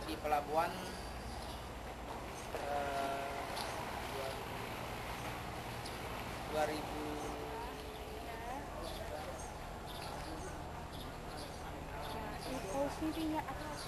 di pelabuhan 2000 posisinya atas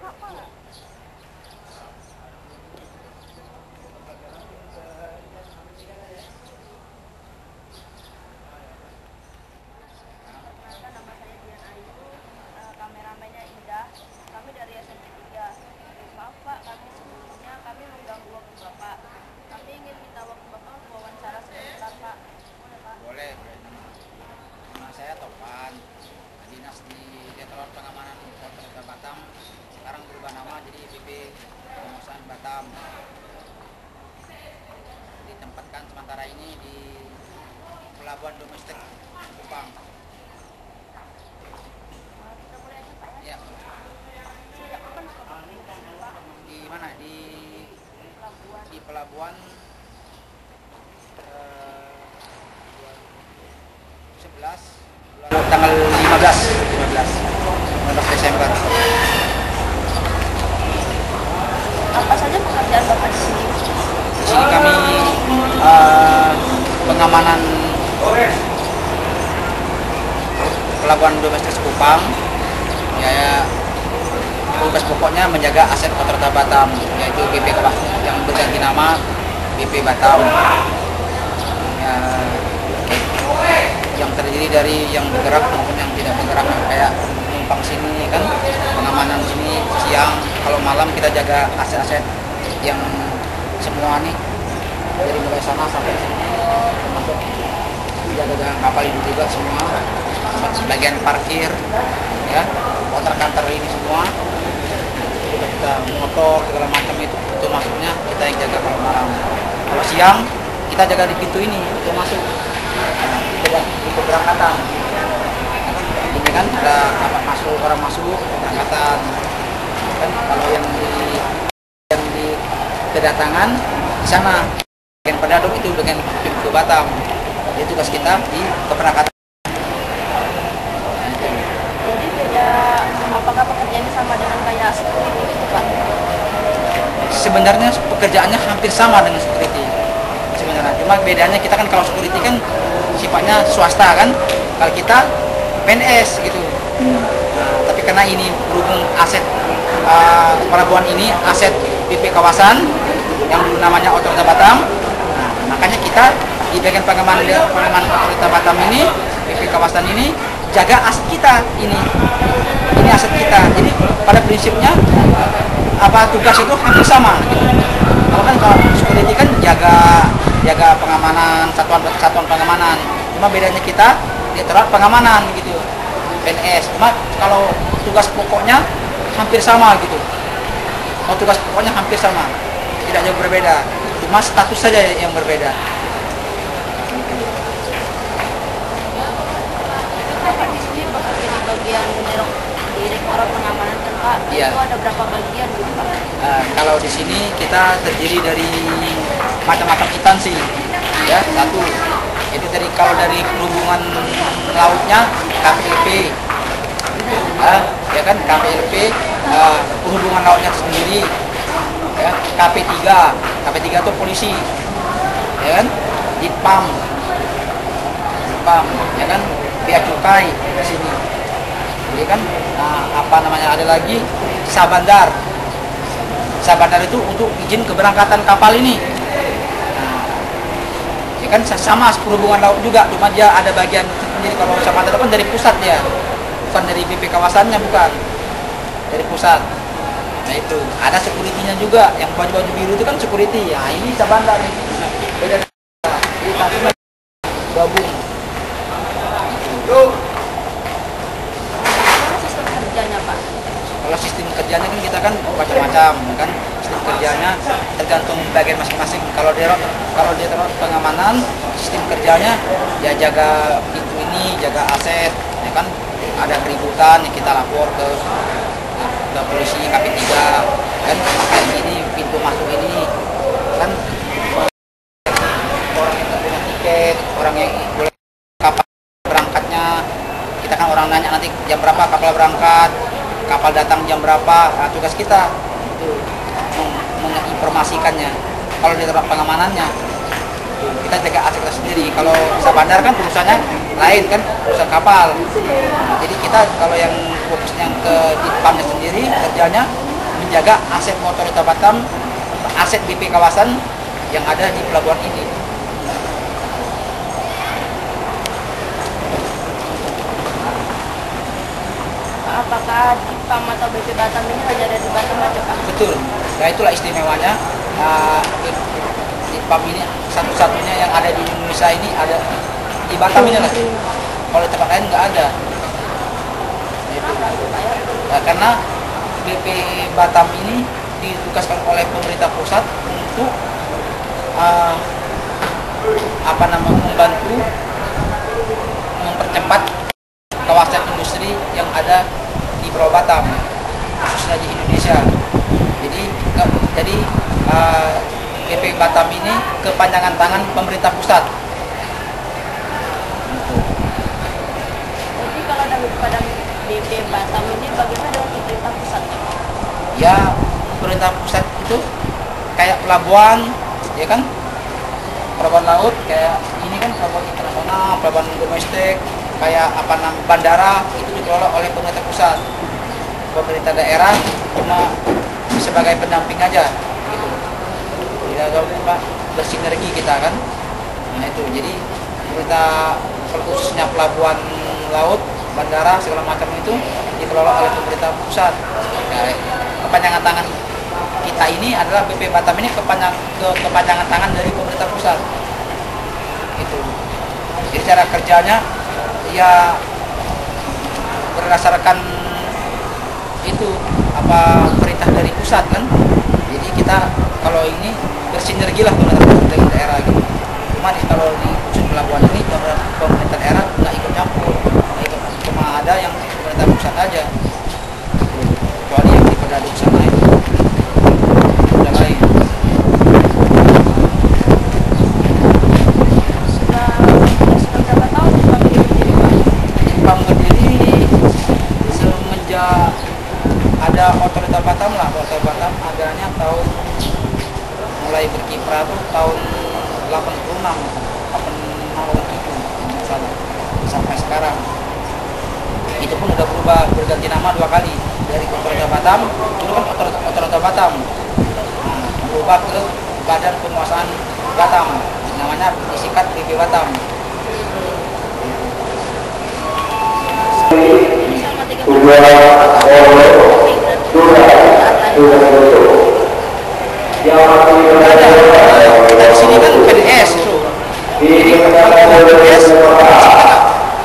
apa? Nama saya Dian Ayu, kameramennya Indah. Kami dari SMP 3. Maaf Pak, kami sebelumnya mengganggu waktu Bapak. Kami ingin minta waktu Bapak untuk wawancara sebentar Pak. Boleh Pak? Boleh. Nama saya Topan, dinas di Direktorat Pengamanan Kota Batam. Sekarang berubah nama jadi BP Pengusahaan Batam. Ditempatkan sementara ini di Pelabuhan Domestik Kupang. Kita mulai aja Pak ya? Ya, Sejak kapan Bapak beroperasi Pak? di mana? Di Pelabuhan. pelabuhan 11 tanggal 15 Desember. Apa saja pekerjaan Bapak di sini? Di sini kami pengamanan pelabuhan domestik Kupang. Ya, tugas pokoknya menjaga aset Otorita Batam, yaitu BP yang berganti nama BP Batam. Ya, yang terdiri dari yang bergerak maupun yang tidak bergerak, kayak numpang sini kan, pengamanan sini siang, kalau malam kita jaga aset-aset yang semua nih dari mulai sana sampai sini, termasuk jaga kapal ini juga semua, sebagian parkir ya, motor kantor ini semua kita motor segala macam itu masuknya kita yang jaga kalau malam. Kalau siang kita jaga di pintu ini untuk masuk, di keberangkatan ini kan ada apa masuk, orang masuk keberangkatan kan. Kalau yang di kedatangan di sana bagian pendaduk itu bagian pintu Batam, jadi tugas kita di keberangkatan. Jadi beda, apakah pekerjaannya sama dengan kayak security gitu Pak? Sebenarnya pekerjaannya hampir sama dengan security sebenarnya, cuma bedanya kita kan kalau security kan sifatnya swasta kan, kalau kita PNS gitu. Tapi karena ini berhubung aset pelabuhan ini aset BP kawasan yang dulu namanya Otorita Batam, makanya kita di bagian pengamanan Otorita Batam ini, BP kawasan ini jaga aset kita ini aset kita. Jadi pada prinsipnya tugas itu hampir sama gitu. Kalau security kan jaga pengamanan satuan pengamanan, cuma bedanya kita di Direktorat Pengamanan gitu, PNS. Cuma kalau tugas pokoknya hampir sama gitu. Tugas pokoknya hampir sama, tidak jauh berbeda, cuma status saja yang berbeda. Bapak di sini bekerja di bagian Direktorat Pengamanan kan Pak? Iya. Itu ada berapa bagian gitu Pak? Kalau di sini kita terdiri dari macam-macam instansi, ya. Satu itu kalau dari perhubungan lautnya KPLP, ya kan, KPLP perhubungan lautnya sendiri, ya. KP3 itu polisi, ya kan, Ditpam, ya kan, bea cukai di sini, jadi kan, ada lagi Sabandar itu untuk izin keberangkatan kapal ini. Ya kan sama perhubungan laut juga, cuma dia ada bagian. Jadi kalau Sabandar kan dari pusat dia, bukan dari BP kawasannya, bukan dari pusat. Nah itu ada security-nya juga, yang baju-baju biru itu kan security. Ya ini Sabandar ini beda. Jadi satu gabung. Bagaimana sistem kerjanya Pak? Kalau sistem kerjanya kan kita kan macam-macam kan, sistem kerjanya tergantung bagian masing-masing. Kalau di Direktorat Pengamanan sistem kerjanya ya jaga pintu ini, jaga aset, ya kan, ada keributan yang kita lapor ke polisi KP3 kan, ini pintu masuk ini kan, orang yang punya tiket, orang yang boleh kapal berangkatnya, kita kan orang nanya nanti jam berapa kapal berangkat. kapal datang jam berapa. Nah, tugas kita itu menginformasikannya. Kalau di tempat pengamanannya kita jaga aset kita sendiri. Kalau bisa bandar kan perusahaannya lain kan, perusahaan kapal. Jadi kita kalau yang fokusnya ke Ditpamnya sendiri kerjanya menjaga aset Otorita Batam, aset BP kawasan yang ada di pelabuhan ini. Apakah Ditpam atau BP Batam ini hanya ada di Batam aja, Pak? Betul. Nah, itulah istimewanya. Ditpam ini satu-satunya yang ada di Indonesia ini ada di Batam ini lah. Kalau di tempat lain nggak ada. Nah, karena BP Batam ini ditugaskan oleh pemerintah pusat untuk membantu mempercepat kawasan industri yang ada di Pulau Batam, khususnya di Indonesia. Jadi BP Batam ini kepanjangan tangan pemerintah pusat. Jadi kalau pada BP Batam ini bagaimana dengan pemerintah pusat? Ya, pemerintah pusat itu kayak pelabuhan, ya kan? Pelabuhan laut kayak ini kan pelabuhan internasional, pelabuhan domestik, kayak bandara itu dikelola oleh pemerintah pusat. Pemerintah daerah cuma sebagai pendamping aja gitu. Tidak apa bersinergi kita kan. Nah itu jadi pemerintah khususnya pelabuhan laut, bandara segala macam itu dikelola oleh pemerintah pusat. Nah, kepanjangan tangan kita ini adalah BP Batam ini kepanjangan tangan dari pemerintah pusat. Itu. Jadi cara kerjanya ya berdasarkan itu perintah dari pusat kan. Jadi kita kalau ini bersinergi lah pemerintah pusat dengan daerah gitu. Cuma kalau di khusus pelabuhan ini pemerintah daerah nggak ikut campur. Cuma ada yang pemerintah pusat aja. Kecuali yang di Pedaduk sana itu udah lain. Sudah berapa tahun Ditpam ini berdiri, Pak? Ditpam berdiri semenjak ada Otorita Batam lah. Otorita Batam adanya mulai berkiprah tuh tahun 86, 87 salah, sampai sekarang. Itu pun udah berganti nama 2 kali, dari Otorita Batam, dulu kan Otorita Batam, berubah ke Badan Penguasaan Batam, namanya disingkat BP Batam. Selama 30 Ada, kita di sini kan PNS itu, jadi kalau PNS kita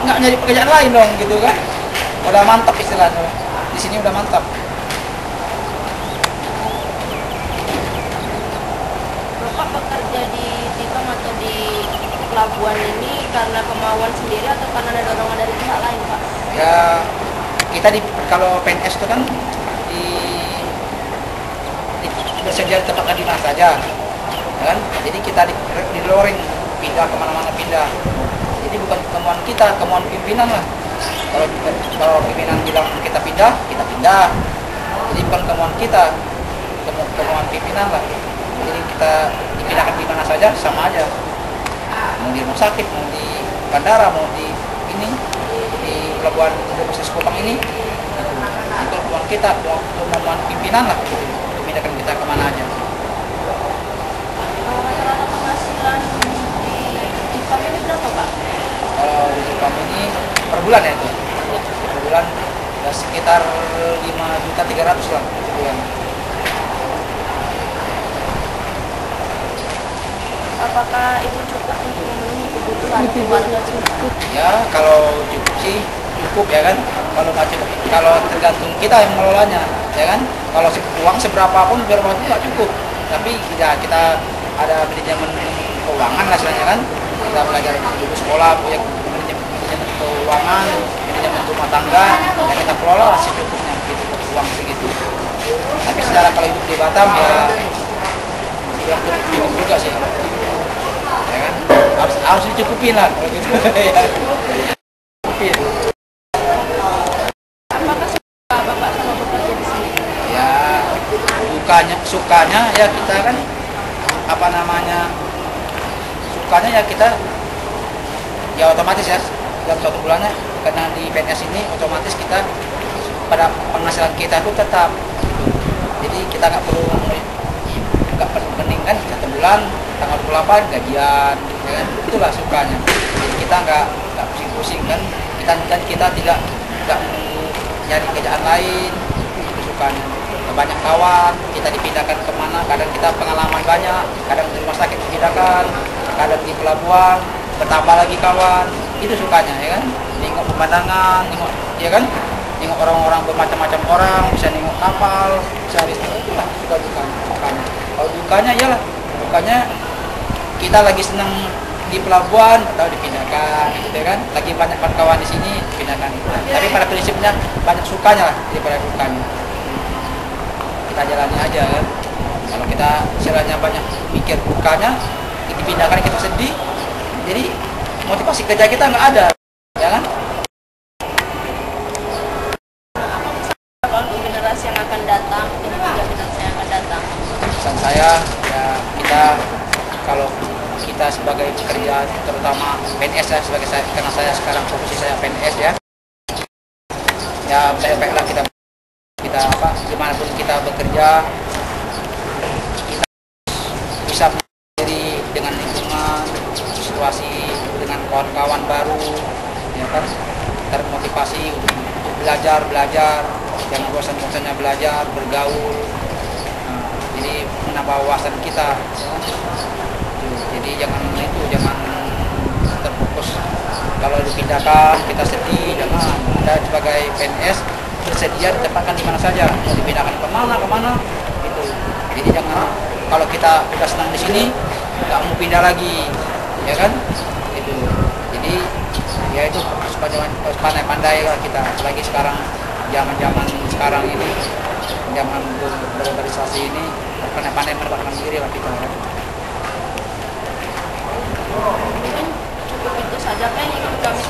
nggak nyari pekerjaan lain dong gitu kan, udah mantap istilahnya, di sini udah mantap. Bapak bekerja di Ditpam atau di pelabuhan ini karena kemauan sendiri atau karena ada dorongan dari pihak lain, Pak? Ya kita kalau PNS itu kan bersedia di tempat dinas saja, kan? Jadi kita di loreng pindah kemana-mana pindah. Jadi bukan kemauan kita, kemauan pimpinan lah. Kalau pimpinan bilang kita pindah, kita pindah. Jadi bukan kemauan kita, kemauan pimpinan lah. Jadi kita dipindahkan di mana saja sama aja. Mau di rumah sakit, mau di bandara, mau di pelabuhan Universitas Kupang ini. Itu kemauan kita, kemauan pimpinan lah. Pindahkan kita kemana aja. Rata-rata penghasilan di Ditpam ini berapa, Pak? Kalau di Ditpam ini per bulan ya itu? Per bulan ya sekitar 5.300.000 lah per bulan. Apakah itu cukup untuk memenuhi kebutuhan keluarga cukup? Ya kalau cukup sih cukup ya kan. Kalau nggak cukup, kalau tergantung kita yang mengelolanya ya kan. Kalau uang seberapa pun biar waktu nggak cukup. Tapi ya kita ada manajemen keuangan lah istilahnya kan. Kita belajar dulu sekolah punya manajemen keuangan, manajemen rumah tangga, yang kita kelola lah secukupnya gitu, uang segitu. Tapi secara kalau hidup di Batam ya sudah cukup juga sih. Ya kan? Harus dicukupin lah kalau gitu. Apakah suka Bapak sama sukanya ya kita kan apa namanya, sukanya ya kita ya otomatis ya dalam 1 bulannya, karena di PNS ini otomatis kita pada penghasilan kita itu tetap gitu. Jadi kita nggak perlu mending kan 1 bulan tanggal 28 gajian ya kan, itulah sukanya. Jadi kita nggak pusing-pusing kan, kita tidak nyari kerjaan lain, itu sukanya. Banyak kawan, kita dipindahkan kemana, kadang kita pengalaman banyak, kadang di rumah sakit dipindahkan, kadang di pelabuhan, bertambah lagi kawan, itu sukanya ya kan, nengok pemandangan, nengok ya kan, nengok orang-orang bermacam-macam orang, bisa nengok kapal, bisa itulah sukanya. Kalau dukanya iyalah, dukanya kita lagi senang di pelabuhan atau dipindahkan gitu ya kan, lagi banyak kawan di sini dipindahkan itu. Tapi pada prinsipnya banyak sukanya lah daripada dukanya. Kita jalani aja kan. Kalau kita istilahnya banyak mikir dukanya, dipindahkan kita sedih, jadi motivasi kerja kita nggak ada, ya kan? Kalau untuk generasi yang akan datang, dan juga generasi yang akan datang. Pesan saya ya, kita kalau kita sebagai pekerja, terutama PNS ya, sebagai saya, karena saya sekarang posisi saya PNS ya, ya baik-baiklah kita dimanapun kita bekerja, kita bisa menjadi dengan lingkungan, situasi dengan kawan-kawan baru, ya kan, termotivasi untuk belajar, jangan bosan-bosannya belajar, bergaul, jadi menambah wawasan kita. Jadi jangan terfokus kalau dipindahkan kita sedih, jangan. Kita sebagai PNS bersedia ditempatkan di mana saja, mau dipindahkan kemana gitu. Jadi jangan, kalau kita udah senang di sini nggak mau pindah lagi ya kan itu. Jadi ya itu pandai-pandai lah kita, apalagi sekarang zaman sekarang ini, zaman globalisasi ini, pandai-pandai menempatkan diri lah kita ya. Mungkin cukup itu saja kan yang ingin kami